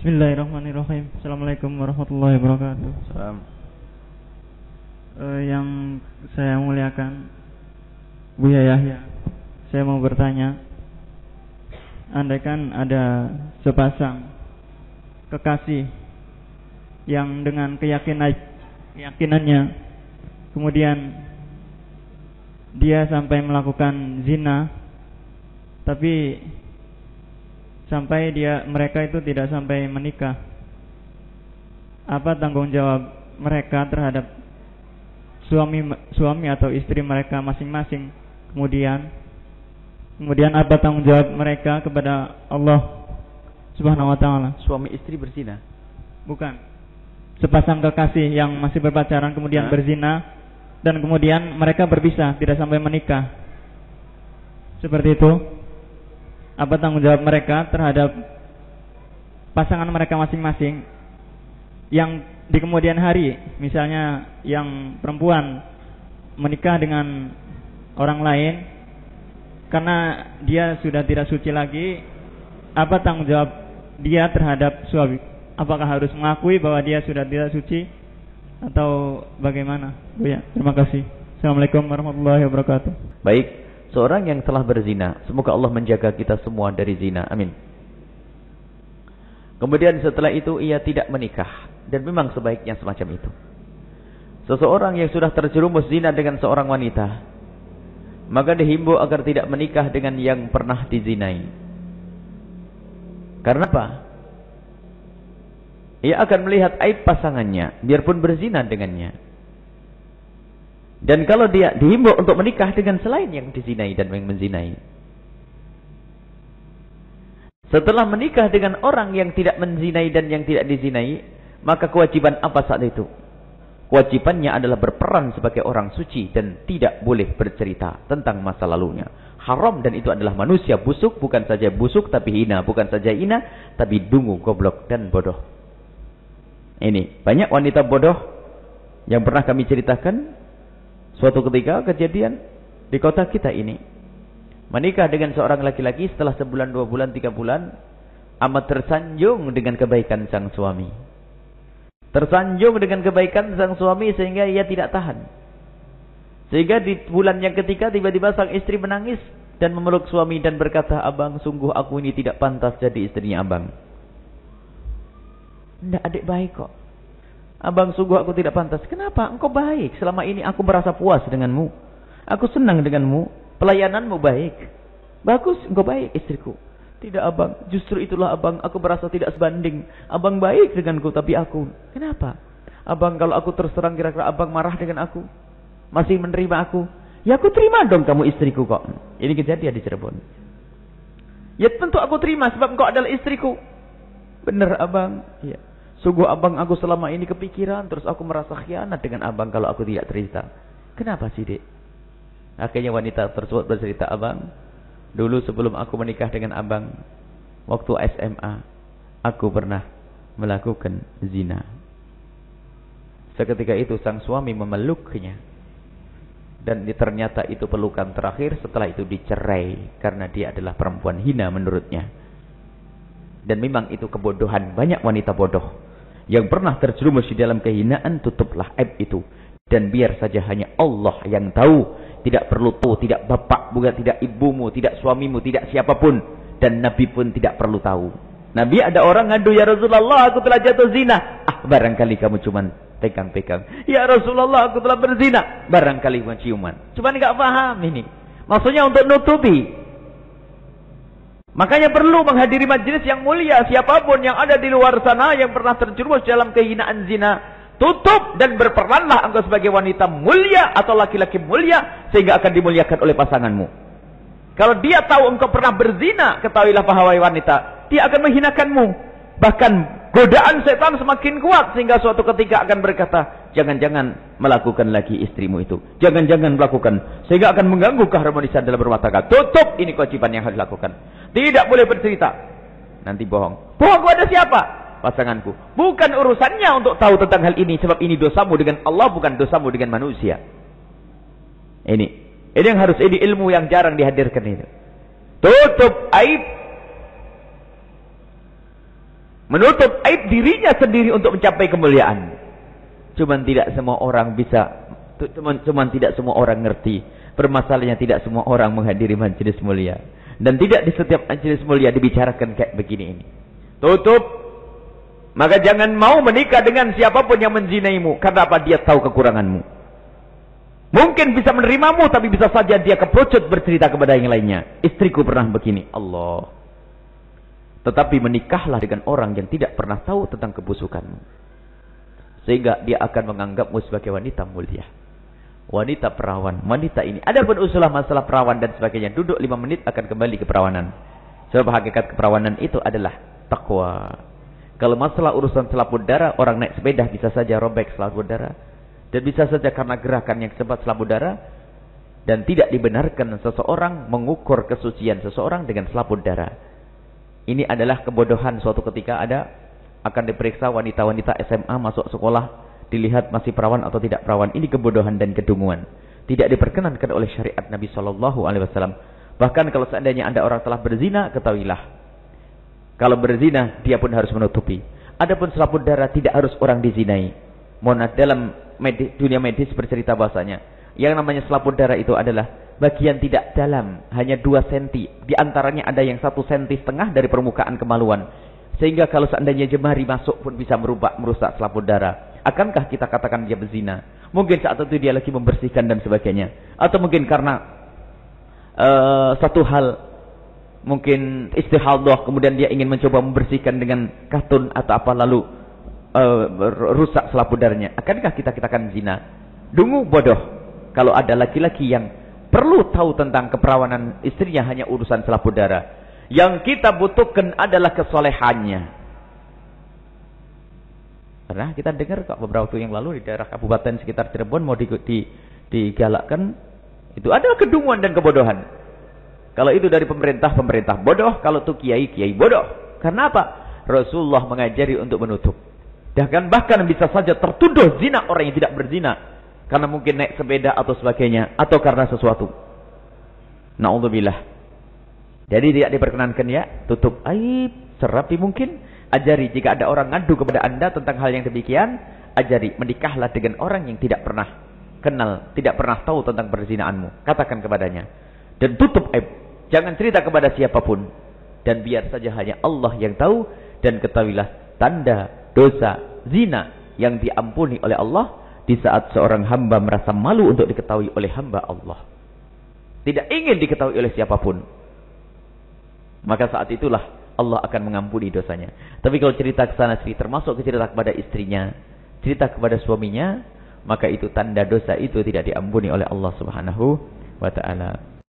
Bismillahirrahmanirrahim. Assalamualaikum warahmatullahi wabarakatuh. Salam. Yang saya muliakan Buya Yahya, saya mau bertanya, andaikan ada sepasang kekasih yang dengan keyakinannya kemudian dia sampai melakukan zina, tapi sampai mereka itu tidak sampai menikah, apa tanggung jawab mereka terhadap suami atau istri mereka masing-masing? Kemudian apa tanggung jawab mereka kepada Allah Subhanahu wa taala? Suami istri berzina? Bukan. Sepasang kekasih yang masih berpacaran kemudian berzina dan kemudian mereka berpisah, tidak sampai menikah. Seperti itu. Apa tanggung jawab mereka terhadap pasangan mereka masing-masing yang di kemudian hari, misalnya yang perempuan menikah dengan orang lain karena dia sudah tidak suci lagi, apa tanggung jawab dia terhadap suami? Apakah harus mengakui bahwa dia sudah tidak suci atau bagaimana? Ya, terima kasih. Assalamualaikum warahmatullahi wabarakatuh. Baik. Seorang yang telah berzina, semoga Allah menjaga kita semua dari zina, amin. Kemudian setelah itu ia tidak menikah, dan memang sebaiknya semacam itu. Seseorang yang sudah terjerumus zina dengan seorang wanita, maka dihimbau agar tidak menikah dengan yang pernah dizinai. Karena apa? Ia akan melihat aib pasangannya, biarpun berzina dengannya. Dan kalau dia dihimbau untuk menikah dengan selain yang dizinai dan yang menzinai. Setelah menikah dengan orang yang tidak menzinai dan yang tidak dizinai, maka kewajiban apa saat itu? Kewajibannya adalah berperan sebagai orang suci dan tidak boleh bercerita tentang masa lalunya. Haram, dan itu adalah manusia busuk, bukan saja busuk tapi hina, bukan saja hina tapi dungu, goblok dan bodoh. Ini banyak wanita bodoh yang pernah kami ceritakan. Suatu ketika kejadian di kota kita ini, menikah dengan seorang laki-laki, setelah sebulan, 2 bulan, 3 bulan, amat tersanjung dengan kebaikan sang suami. Tersanjung dengan kebaikan sang suami sehingga ia tidak tahan. Sehingga di bulan yang ketiga tiba-tiba sang istri menangis dan memeluk suami dan berkata, "Abang, sungguh aku ini tidak pantas jadi istrinya abang." "Nggak, adik baik kok." "Abang, sungguh aku tidak pantas." "Kenapa? Engkau baik. Selama ini aku merasa puas denganmu. Aku senang denganmu. Pelayananmu baik. Bagus, engkau baik istriku." "Tidak abang, justru itulah abang. Aku merasa tidak sebanding. Abang baik denganku, tapi aku." "Kenapa?" "Abang, kalau aku terus terang kira-kira abang marah dengan aku. Masih menerima aku." "Ya aku terima dong kamu istriku kok." Ini kejadian di Cirebon. "Ya tentu aku terima sebab engkau adalah istriku." "Benar abang." "Iya. Sungguh abang, aku selama ini kepikiran, terus aku merasa khianat dengan abang kalau aku tidak cerita." "Kenapa sih, Dek?" Akhirnya wanita tersebut bercerita, "Abang, dulu sebelum aku menikah dengan abang, waktu SMA, aku pernah melakukan zina." Seketika itu sang suami memeluknya. Dan ternyata itu pelukan terakhir, setelah itu dicerai. Karena dia adalah perempuan hina menurutnya. Dan memang itu kebodohan. Banyak wanita bodoh yang pernah terjerumus di dalam kehinaan. Tutuplah aib itu. Dan biar saja hanya Allah yang tahu. Tidak perlu tahu, tidak bapak, bukan tidak ibumu, tidak suamimu, tidak siapapun. Dan Nabi pun tidak perlu tahu. Nabi ada orang ngadu, "Ya Rasulullah, aku telah jatuh zina." "Ah, barangkali kamu cuman pegang-pegang." "Ya Rasulullah, aku telah berzina." "Barangkali cuma ciuman." Cuman nggak paham ini. Maksudnya untuk nutupi. Makanya perlu menghadiri majelis yang mulia. Siapapun yang ada di luar sana yang pernah terjerumus dalam kehinaan zina, tutup dan berperanlah engkau sebagai wanita mulia atau laki-laki mulia sehingga akan dimuliakan oleh pasanganmu. Kalau dia tahu engkau pernah berzina, ketahuilah wahai wanita, dia akan menghinakanmu. Bahkan godaan setan semakin kuat sehingga suatu ketika akan berkata, "Jangan-jangan melakukan lagi istrimu itu. Jangan-jangan melakukan." Sehingga akan mengganggu keharmonisan dalam rumah tangga. Tutup, ini kewajiban yang harus dilakukan. Tidak boleh bercerita. Nanti bohong. "Bohong kepada siapa?" "Pasanganku." Bukan urusannya untuk tahu tentang hal ini. Sebab ini dosamu dengan Allah, bukan dosamu dengan manusia. Ini yang harus, ini ilmu yang jarang dihadirkan itu. Tutup aib. Menutup aib dirinya sendiri untuk mencapai kemuliaan. Cuman tidak semua orang bisa, cuman tidak semua orang ngerti. Permasalahannya tidak semua orang menghadiri majelis mulia. Dan tidak di setiap majelis mulia dibicarakan kayak begini ini. Tutup. Maka jangan mau menikah dengan siapapun yang menzinaimu. Karena apa? Dia tahu kekuranganmu. Mungkin bisa menerimamu, tapi bisa saja dia keperucut bercerita kepada yang lainnya. Istriku pernah begini. Allah. Tetapi menikahlah dengan orang yang tidak pernah tahu tentang kebusukanmu. Sehingga dia akan menganggapmu sebagai wanita mulia. Wanita perawan. Wanita ini. Ada pun usulah masalah perawan dan sebagainya. Duduk 5 menit akan kembali ke perawanan. Sebab hakikat keperawanan itu adalah takwa. Kalau masalah urusan selaput darah, orang naik sepeda bisa saja robek selaput darah. Dan bisa saja karena gerakan yang sempat selaput darah. Dan tidak dibenarkan seseorang mengukur kesucian seseorang dengan selaput darah. Ini adalah kebodohan suatu ketika akan diperiksa wanita-wanita SMA masuk sekolah, dilihat masih perawan atau tidak perawan. Ini kebodohan dan kedunguan. Tidak diperkenankan oleh syariat Nabi SAW. Bahkan kalau seandainya Anda orang telah berzina, ketahuilah. Kalau berzina, dia pun harus menutupi. Adapun selaput darah tidak harus orang dizinai. Dalam dunia medis bercerita bahasanya, yang namanya selaput darah itu adalah bagian tidak dalam, hanya 2 senti. Di antaranya ada yang 1,5 senti dari permukaan kemaluan. Sehingga kalau seandainya jemari masuk pun bisa merusak selaput darah. Akankah kita katakan dia berzina? Mungkin saat itu dia lagi membersihkan dan sebagainya. Atau mungkin karena satu hal, mungkin istihadah, kemudian dia ingin mencoba membersihkan dengan katun atau apa, lalu rusak selaput darahnya. Akankah kita katakan zina? Dungu bodoh. Kalau ada laki-laki yang perlu tahu tentang keperawanan istrinya hanya urusan selaput darah. Yang kita butuhkan adalah kesolehannya. Karena kita dengar kok beberapa waktu yang lalu di daerah kabupaten sekitar Cirebon mau digalakkan. Itu ada kedunguan dan kebodohan. Kalau itu dari pemerintah bodoh. Kalau itu kiai bodoh. Karena apa? Rasulullah mengajari untuk menutup. Bahkan bisa saja tertuduh zina orang yang tidak berzina. Karena mungkin naik sepeda atau sebagainya. Atau karena sesuatu. Na'udzubillah. Jadi tidak diperkenankan ya. Tutup aib. Serapi mungkin. Ajari jika ada orang ngadu kepada Anda tentang hal yang demikian. Ajari. Menikahlah dengan orang yang tidak pernah kenal. Tidak pernah tahu tentang perzinaanmu. Katakan kepadanya. Dan tutup aib. Jangan cerita kepada siapapun. Dan biar saja hanya Allah yang tahu. Dan ketahuilah tanda dosa zina yang diampuni oleh Allah. Di saat seorang hamba merasa malu untuk diketahui oleh hamba Allah. Tidak ingin diketahui oleh siapapun. Maka saat itulah Allah akan mengampuni dosanya. Tapi kalau cerita ke sana sini, termasuk cerita kepada istrinya, cerita kepada suaminya, maka itu tanda dosa itu tidak diampuni oleh Allah Subhanahu wa ta'ala.